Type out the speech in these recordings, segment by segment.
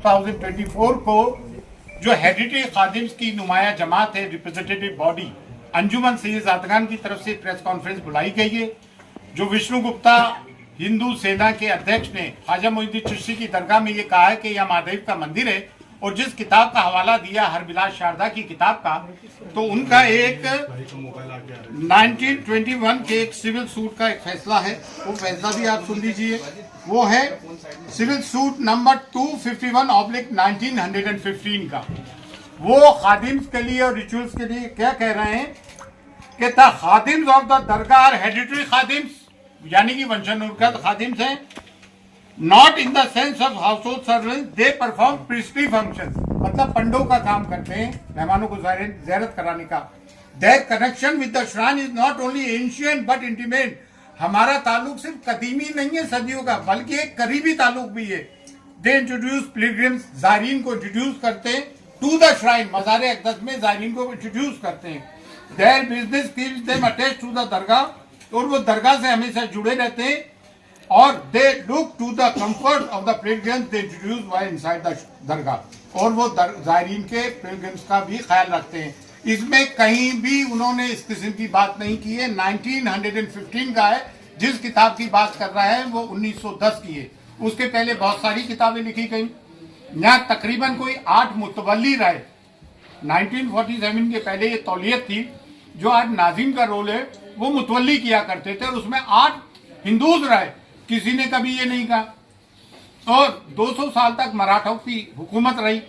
2024 को जो हेरिटेज खादिम्स की नुमाया जमात है, रिप्रेजेंटेटिव बॉडी अंजुमन सैयद ज़ादगान की तरफ से प्रेस कॉन्फ्रेंस बुलाई गई है। जो विष्णु गुप्ता हिंदू सेना के अध्यक्ष ने ख्वाजा मोइनुद्दीन चिश्ती की दरगाह में ये कहा है कि यह महादेव का मंदिर है, और जिस किताब का हवाला दिया हरबिलास शारदा की किताब का, तो उनका एक 1921 के एक सिविल सूट का एक फैसला है, वो फैसला भी आप सुन लीजिए। वो है सिविल सूट नंबर 251/1915 का। वो खादिम्स के लिए और रिचुअल्स के लिए क्या कह रहे हैं कि the khadims of the dargah are hereditary khadims, यानी कि वंशानुगत खादिम्स हैं, not in the sense of household servant, they perform priestly functions, मतलब पंडों का काम करते हैं, मेहमानों को ज़ियारत कराने का। There connection with the shrine is not only ancient but intimate, हमारा ताल्लुक सिर्फ कदीमी नहीं है सदियों का, बल्कि एक करीबी ताल्लुक भी है। दे इंट्रोड्यूस पिलग्रिम्स, ज़ायरीन को इंट्रोड्यूस करते हैं टू द श्राइन, मज़ार अक़दस में ज़ायरीन को इंट्रोड्यूस करते हैं। Their business keeps them attached to the dargah, और वो दरगाह से हमेशा जुड़े रहते हैं। और they look to the comfort of the pilgrims they introduce while inside the dargah, और वो ज़ायरीन के पिलग्रिम्स का भी ख्याल रखते हैं। इसमें कहीं भी उन्होंने इस किस्म की बात नहीं की है। 1915 का है, जिस किताब की बात कर रहा है वो 1910 की है। उसके पहले बहुत सारी किताबें लिखी गई। यहाँ तकरीबन कोई 8 मुतवल्ली रहे। 1947 के पहले ये तौलियत थी, जो आज नाजिम का रोल है वो मुतवल्ली किया करते थे, और उसमें 8 हिंदूज रहे, किसी ने कभी ये नहीं कहा। और 200 साल तक मराठों की हुकूमत रही,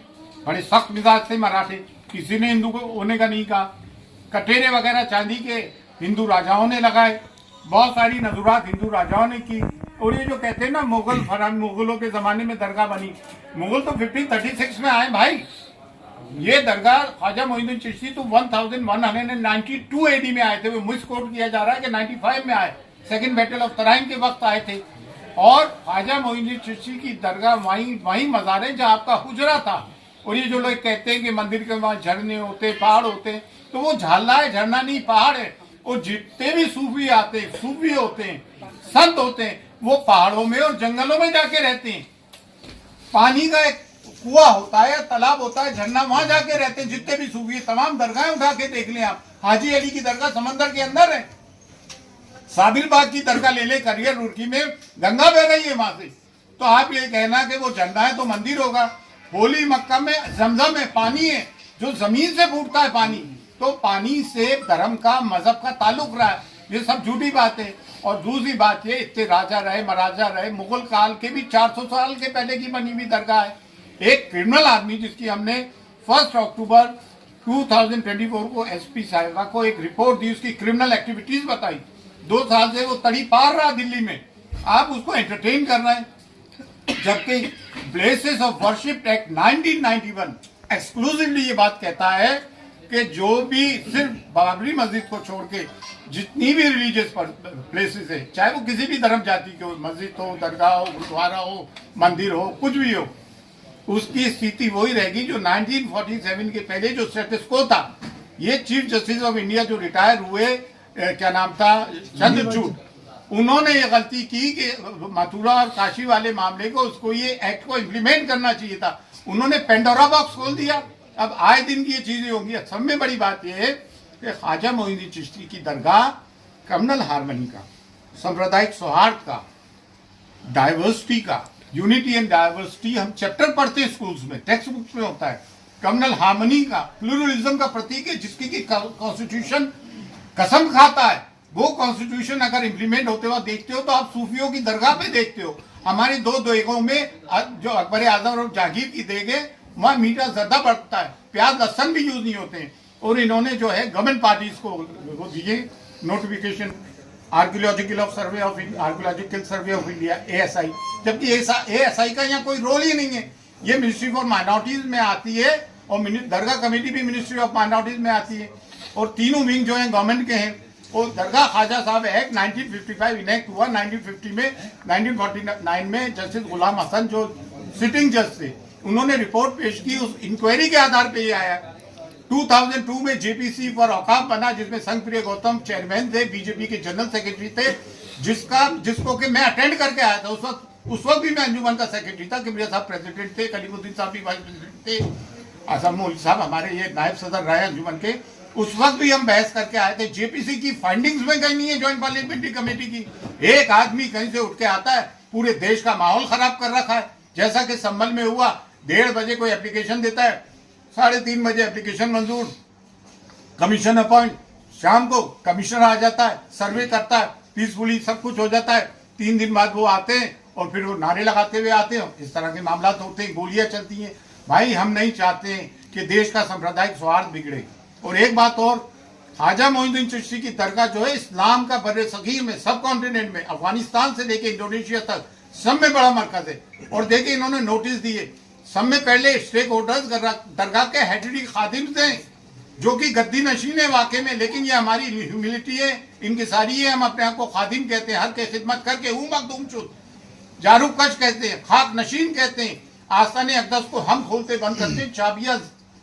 बड़े सख्त मिजाज थे मराठे, किसी ने हिंदू को होने का नहीं कहा। कटेरे वगैरह चांदी के हिंदू राजाओं ने लगाए, बहुत सारी नजुरात हिंदू राजाओं ने की। और ये जो कहते हैं ना मुगलों के जमाने में दरगाह बनी, मुगल तो 1536 में आए भाई। ये दरगाह ख्वाजा मोइनुद्दीन चिश्ती तो 1192 AD में आए थे, वो मिस कोट किया जा रहा है कि 95 में आए, सेकेंड बैटल ऑफ तराइन के वक्त आए थे। और ख्वाजा मोइनुद्दीन चिश्ती की दरगाह वहीं मज़ार है जहाँ आपका हुजरा था। और ये जो लोग कहते हैं कि मंदिर के वहाँ झरने होते, पहाड़ होते हैं, तो वो झाला है, झरना नहीं पहाड़ है। और जितने भी सूफी आते हैं, सूफी होते हैं, संत होते हैं, वो पहाड़ों में और जंगलों में जाके रहते हैं। पानी का एक कुआं होता है, तालाब होता है, झरना, वहां जाके रहते हैं। जितने भी सूफी, तमाम दरगाहें उठा के देख लें आप। हाजी अली की दरगाह समंदर के अंदर है। साबिर बाग की दरगाह ले ले करियर रुड़की में, गंगा बह रही है वहां से। तो आप ये कहना कि वो झरना है तो मंदिर होगा। होली मक्का में जमजम है, पानी है जो जमीन से फूटता है पानी, तो पानी से धर्म का, मजहब का ताल्लुक रहा है। ये सब झूठी बात है। और दूसरी बात ये, इतने राजा रहे, महाराजा रहे, मुगल काल के भी 400 साल के पहले की बनी हुई दरगाह है। एक क्रिमिनल आदमी जिसकी हमने 1 अक्टूबर 2024 को SP साहिबा को एक रिपोर्ट दी, उसकी क्रिमिनल एक्टिविटीज बताई, 2 साल से वो तड़ी पार रहा दिल्ली में, आप उसको एंटरटेन कर रहे हैं। जबकि places of worship act 1991 exclusively ये बात कहता है कि जो भी सिर्फ बाबरी मस्जिद को छोड़ के जितनी भी रिलीजियस प्लेसेस है, चाहे वो किसी भी धर्म जाति के हो, मस्जिद हो, दरगाह हो, गुरुद्वारा हो, मंदिर हो, कुछ भी हो, उसकी स्थिति वही रहेगी जो 1947 के पहले जो स्टेटस को था। ये चीफ जस्टिस ऑफ इंडिया जो रिटायर हुए, क्या नाम था, चंद्रचूड़, उन्होंने ये गलती की कि मथुरा और काशी वाले मामले को, उसको ये एक्ट को इम्प्लीमेंट करना चाहिए था। उन्होंने पेंडोरा बॉक्स खोल दिया। अब आए दिन की ये चीजें होंगी। सब में बड़ी बात यह है कि ख्वाजा मोइनुद्दीन चिश्ती की दरगाह कम्युनल हार्मनी का, सांप्रदायिक सौहार्द का, डाइवर्सिटी का, यूनिटी एंड डाइवर्सिटी हम चैप्टर पढ़ते हैं स्कूल्स में, टेक्स्ट बुक्स में होता है। कम्युनल हार्मनी का, प्लूरलिज्म का प्रतीक है, जिसकी की कॉन्स्टिट्यूशन कसम खाता है। वो कॉन्स्टिट्यूशन अगर इम्प्लीमेंट होते हुए देखते हो तो आप सूफियों की दरगाह पे देखते हो। हमारी 2 देगों में जो अकबर आजम और जहांगीर की देग है, वहाँ मीठा ज़्यादा बढ़ता है, प्याज लहसन भी यूज नहीं होते हैं। और इन्होंने जो है गवर्नमेंट पार्टीज को वो दिए notification, archaeological survey of India ASI, जबकि ASI का यहाँ कोई रोल ही नहीं है। ये मिनिस्ट्री फॉर माइनॉरिटीज में आती है, और दरगाह कमेटी भी मिनिस्ट्री ऑफ माइनॉरिटीज में आती है। और तीनों विंग जो है गवर्नमेंट के हैं। और दरगाह ख्वाजा साहब एक्ट 1955 इनेक्ट हुआ 1950 में। 1949 में जस्टिस गुलाम हसन जो सिटिंग जज थे, उन्होंने रिपोर्ट पेश की, उस इंक्वायरी के आधार पे ये आया। 2002 में JPC फॉर औकाफ बना, जिसमें संघप्रिय गौतम चेयरमैन थे, बीजेपी के जनरल सेक्रेटरी थे, जिसको कि मैं अटेंड करके आया था। उस वक्त उस वक्त भी मैं अंजुमन का सेक्रेटरी था, किबरिया साहब प्रेसिडेंट थे, कलीमुद्दीन साहब भी वाइस प्रेसिडेंट थे, आसम मौलवी साहब हमारे ये नायब सदर रहे अंजुमन के। उस वक्त भी हम बहस करके आए थे। जेपीसी की फाइंडिंग्स में कहीं नहीं है, ज्वाइंट पार्लियामेंट्री कमेटी की। एक आदमी कहीं से उठ के आता है, पूरे देश का माहौल खराब कर रखा है। जैसा कि संभल में हुआ, 1:30 बजे कोई एप्लीकेशन देता है, 3:30 बजे एप्लीकेशन मंजूर, कमीशन अपॉइंट, शाम को कमिश्नर आ जाता है, सर्वे करता है, पीसफुली सब कुछ हो जाता है। 3 दिन बाद वो आते हैं और फिर वो नारे लगाते हुए आते हैं। इस तरह के मामला होते हैं, गोलियां चलती हैं। भाई हम नहीं चाहते कि देश का सांप्रदायिक सौहार्द बिगड़े। और एक बात और, ख्वाजा मोइनुद्दीन चिश्ती की दरगाह जो है इस्लाम का बर्रे सगीर में, सब कॉन्टिनेंट में, अफगानिस्तान से लेके इंडोनेशिया तक सब में बड़ा मरकज है। और देखिए इन्होंने नोटिस दिए, सब में पहले स्टेक होल्डर्स दरगाह के हेडरी खादिम्स हैं जो कि गद्दी नशीन है वाकई में, लेकिन ये हमारी ह्यूमिलिटी है, इनकी सारी है। हम अपने आप को खादिम कहते हैं, हर के खिदमत करके हूँ मखदूम शुद, जारू कश कहते हैं, खाक नशीन कहते हैं। आस्ताने अक़दस को हम खोलते बंद करते हैं, चाबियां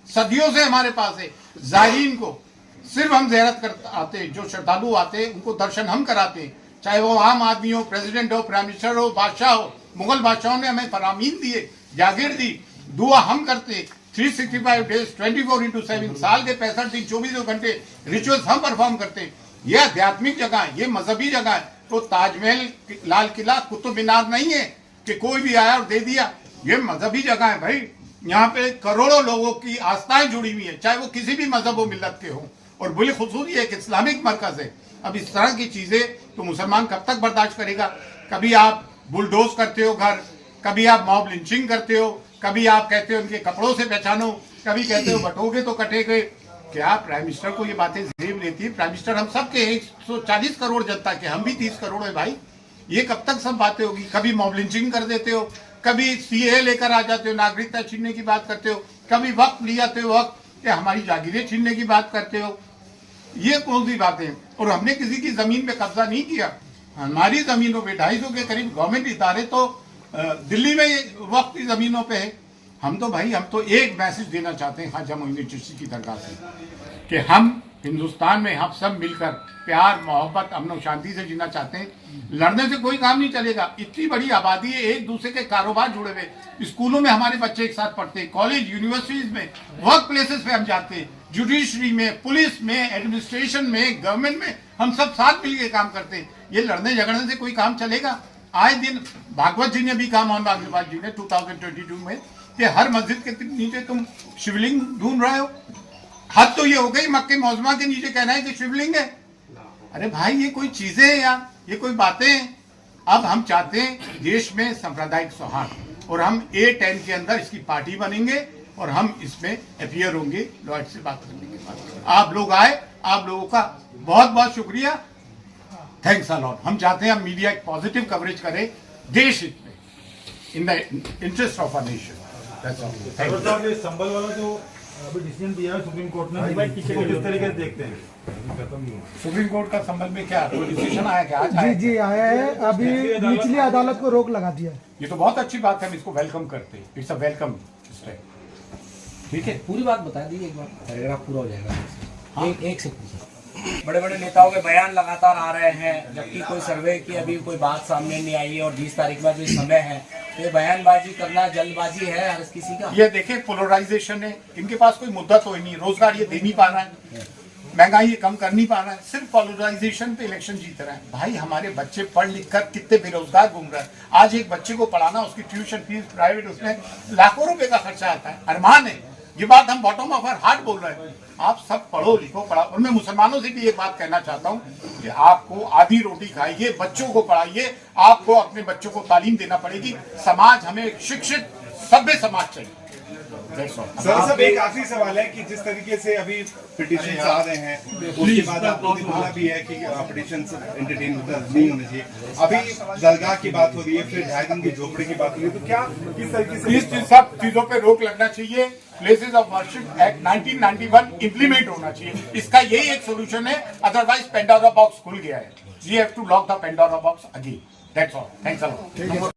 सदियों से हमारे पास है। ज़ायरीन को सिर्फ हम ज़ियारत कर आते हैं, जो श्रद्धालु आते हैं उनको दर्शन हम कराते हैं, चाहे वो आम आदमी हो, प्रेसिडेंट हो, प्राइम मिनिस्टर हो, बादशाह हो। मुगल बादशाहों ने हमें फरामीन दिए, जागीर दी, दुआ हम करते। 365 डेज 24/7 साल के 65 दिन 24 घंटे रिचुअल्स हम परफॉर्म करते हैं। ये आध्यात्मिक जगह है, ये मजहबी जगह है। तो ताजमहल, लाल किला, कुतुब मीनार नहीं है कि कोई भी आया और दे दिया। ये मजहबी जगह है भाई, यहाँ पे करोड़ों लोगों की आस्थाएं जुड़ी हुई है, चाहे वो किसी भी मजहब व मिल्लत के हों। और बिलखुसूस ये एक इस्लामिक मरकज है। अब इस तरह की चीजें तो मुसलमान कब तक बर्दाश्त करेगा? कभी आप बुलडोज करते हो घर, कभी आप मॉब लिंचिंग करते हो, कभी आप कहते हो उनके कपड़ों से पहचानो, कभी कहते हो बटोगे तो कटेगे। क्या प्राइम मिनिस्टर को ये बातें जेब लेती है? प्राइम मिनिस्टर हम सब के 140 करोड़ जनता के, हम भी 30 करोड़ है भाई। ये कब तक सब बातें होगी? कभी मॉब लिंचिंग कर देते हो, कभी सीए लेकर आ जाते हो, नागरिकता छीनने की बात करते हो, कभी वक्त ले जाते हो, वक्त कि हमारी जागीरें छीनने की बात करते हो। ये कौन सी बातें? और हमने किसी की जमीन पे कब्जा नहीं किया। हमारी जमीनों पे 250 के करीब गवर्नमेंट इदारे तो दिल्ली में वक्त की जमीनों पे है। हम तो एक मैसेज देना चाहते हैं ख्वाजा मोइनुद्दीन चिश्ती की दरगाह से कि हम हिंदुस्तान में हम सब मिलकर प्यार, मोहब्बत, अमन और शांति से जीना चाहते हैं। लड़ने से कोई काम नहीं चलेगा। इतनी बड़ी आबादी है, एक दूसरे के कारोबार जुड़े हुए। स्कूलों में हमारे बच्चे एक साथ पढ़ते हैं, कॉलेज, यूनिवर्सिटीज में, वर्क प्लेसेस पे हम जाते हैं, जुडिशरी में, पुलिस में, एडमिनिस्ट्रेशन में, गवर्नमेंट में, हम सब साथ मिलकर काम करते हैं। ये लड़ने झगड़ने से कोई काम चलेगा? आए दिन भागवत जी ने भी कहा, मोहन भागवत जी ने 2022 में, कि हर मस्जिद के नीचे तुम शिवलिंग ढूंढ रहे हो। हद तो ये हो गई, मक्के मौजमा के नीचे कहना है कि शिवलिंग है। अरे भाई ये कोई चीजें हैं यार, ये कोई बातें हैं? अब हम चाहते हैं देश में सांप्रदायिक सौहार्द, और हम A10 के अंदर इसकी पार्टी बनेंगे और हम इसमें अपियर होंगे। लॉर्ड से बात करने के बाद आप लोग आए, आप लोगों का बहुत बहुत शुक्रिया, थैंक्स अ लॉट। हम चाहते हैं हम मीडिया एक पॉजिटिव कवरेज करें देश हित में, in the interest of a nation. Sambhal वाला जो अभी डिसीजन दिया है सुप्रीम कोर्ट ने, किस तरीके से देखते हैं? सुप्रीम कोर्ट का संबंध में क्या कोई डिसीजन आया क्या? आज जी आया है, अभी निचली अदालत को रोक लगा दिया है। ये तो बहुत अच्छी बात है, हम इसको वेलकम करते हैं। It's a welcome step. ठीक है, पूरी बात बता दीजिए एक बार, पैराग्राफ पूरा हो जाएगा। हाँ? एक से पूछा। बड़े बड़े नेताओं के बयान लगातार आ रहे हैं, जबकि कोई सर्वे की अभी कोई बात सामने नहीं आई है, और 20 तारीख में जो समय है, तो ये बयानबाजी करना जल्दबाजी है हर किसी का। ये देखिए पोलराइजेशन है, इनके पास कोई मुद्दा तो ही नहीं, रोजगार ये दे नहीं पा रहा है, महंगाई ये कम कर नहीं पा रहा है, सिर्फ पोलराइजेशन पे इलेक्शन जीत रहा है। भाई हमारे बच्चे पढ़ लिख कर कितने बेरोजगार घूम रहे हैं। आज एक बच्चे को पढ़ाना, उसकी ट्यूशन फीस प्राइवेट, उसमें लाखों रुपए का खर्चा आता है। अरमान है, ये बात हम बॉटम ऑफ आवर हार्ट बोल रहे हैं। आप सब पढ़ो लिखो, पढ़ाओ। और मैं मुसलमानों से भी एक बात कहना चाहता हूँ कि आपको आधी रोटी खाइए, बच्चों को पढ़ाइए, आपको अपने बच्चों को तालीम देना पड़ेगी। समाज हमें शिक्षित सभ्य समाज चाहिए। सर सब एक आखिरी सवाल है कि जिस तरीके से अभी पिटीशन आ रहे हैं, उसके बाद आपने बोला भी है कि पिटीशन एंटरटेन नहीं होने चाहिए। अभी दरगाह की बात हो रही है, फिर 2.5 दिन की झोपड़ी की बात हो रही है, तो क्या किस तरीके से इस सब चीजों पे रोक लगना चाहिए। Places of worship act 1991 implement होना चाहिए। इसका यही एक सोल्यूशन है, अदरवाइज पेंडोरा बॉक्स खुल गया है। We have to lock the Pandora box again. That's all. Thanks a lot.